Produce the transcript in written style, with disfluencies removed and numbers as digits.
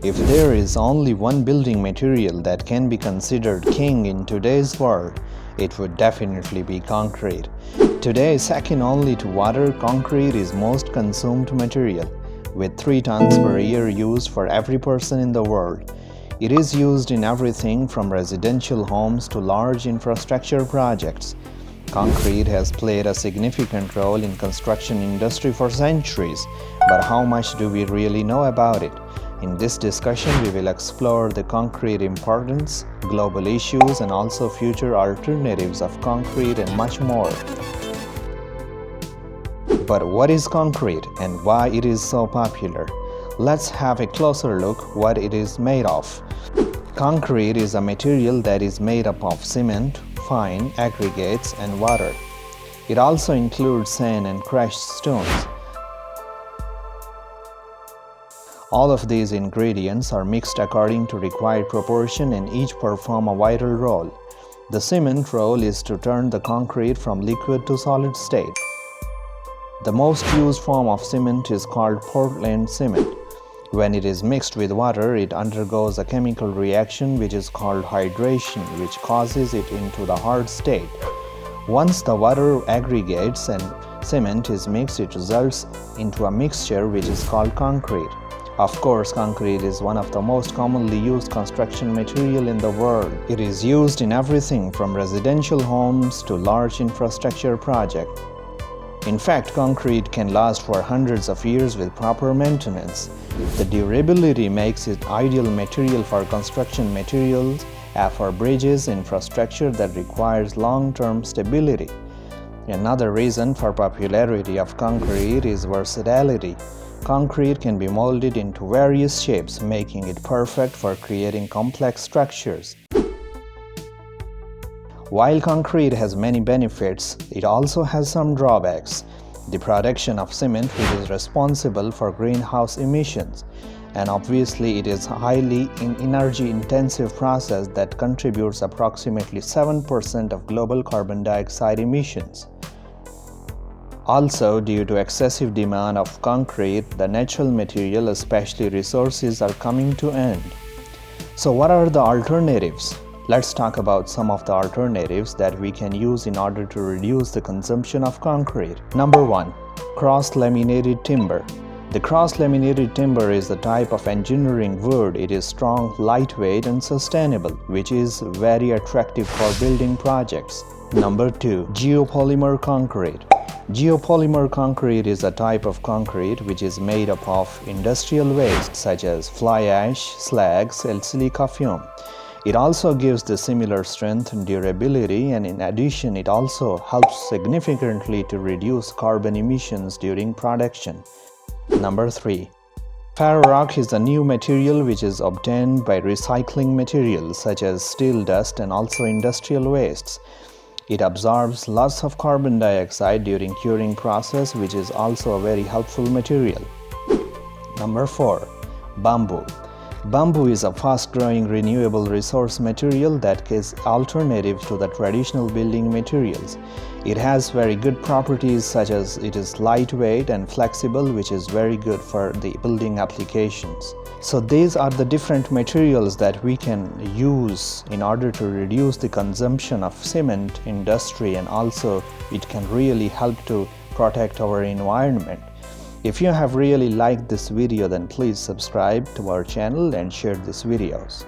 If there is only one building material that can be considered king in today's world, it would definitely be concrete. Today, second only to water, concrete is most consumed material, with 3 tons per year used for every person in the world. It is used in everything from residential homes to large infrastructure projects. Concrete has played a significant role in construction industry for centuries, but how much do we really know about it? In this discussion, we will explore the concrete importance, global issues, and also future alternatives of concrete and much more. But what is concrete and why it is so popular? Let's have a closer look what it is made of. Concrete is a material that is made up of cement, fine aggregates, and water. It also includes sand and crushed stones. All of these ingredients are mixed according to required proportion and each perform a vital role. The cement role is to turn the concrete from liquid to solid state. The most used form of cement is called Portland cement. When it is mixed with water, it undergoes a chemical reaction which is called hydration, which causes it into the hard state. Once the water aggregates and cement is mixed, it results into a mixture which is called concrete. Of course, concrete is one of the most commonly used construction material in the world. It is used in everything from residential homes to large infrastructure projects. In fact, concrete can last for hundreds of years with proper maintenance. The durability makes it ideal material for construction materials and for bridges infrastructure that requires long-term stability. Another reason for popularity of concrete is versatility. Concrete can be molded into various shapes, making it perfect for creating complex structures. While concrete has many benefits, it also has some drawbacks. The production of cement, which is responsible for greenhouse emissions, and obviously it is a highly energy-intensive process that contributes approximately 7% of global carbon dioxide emissions. Also, due to excessive demand of concrete, the natural material, especially resources, are coming to end. So what are the alternatives? Let's talk about some of the alternatives that we can use in order to reduce the consumption of concrete. Number 1. Cross-laminated timber. The cross-laminated timber is a type of engineering wood. It is strong, lightweight, and sustainable, which is very attractive for building projects. Number 2. Geo-polymer concrete. Geo-polymer concrete is a type of concrete which is made up of industrial waste such as fly ash, slags, and silica fume. It also gives the similar strength and durability, and in addition it also helps significantly to reduce carbon emissions during production. Number 3. Ferrock is a new material which is obtained by recycling materials such as steel dust and also industrial wastes. It absorbs lots of carbon dioxide during curing process, which is also a very helpful material. Number 4. Bamboo. Bamboo is a fast-growing renewable resource material that is alternative to the traditional building materials. It has very good properties such as it is lightweight and flexible, which is very good for the building applications. So these are the different materials that we can use in order to reduce the consumption of cement industry, and also it can really help to protect our environment. If you have really liked this video, then please subscribe to our channel and share these videos.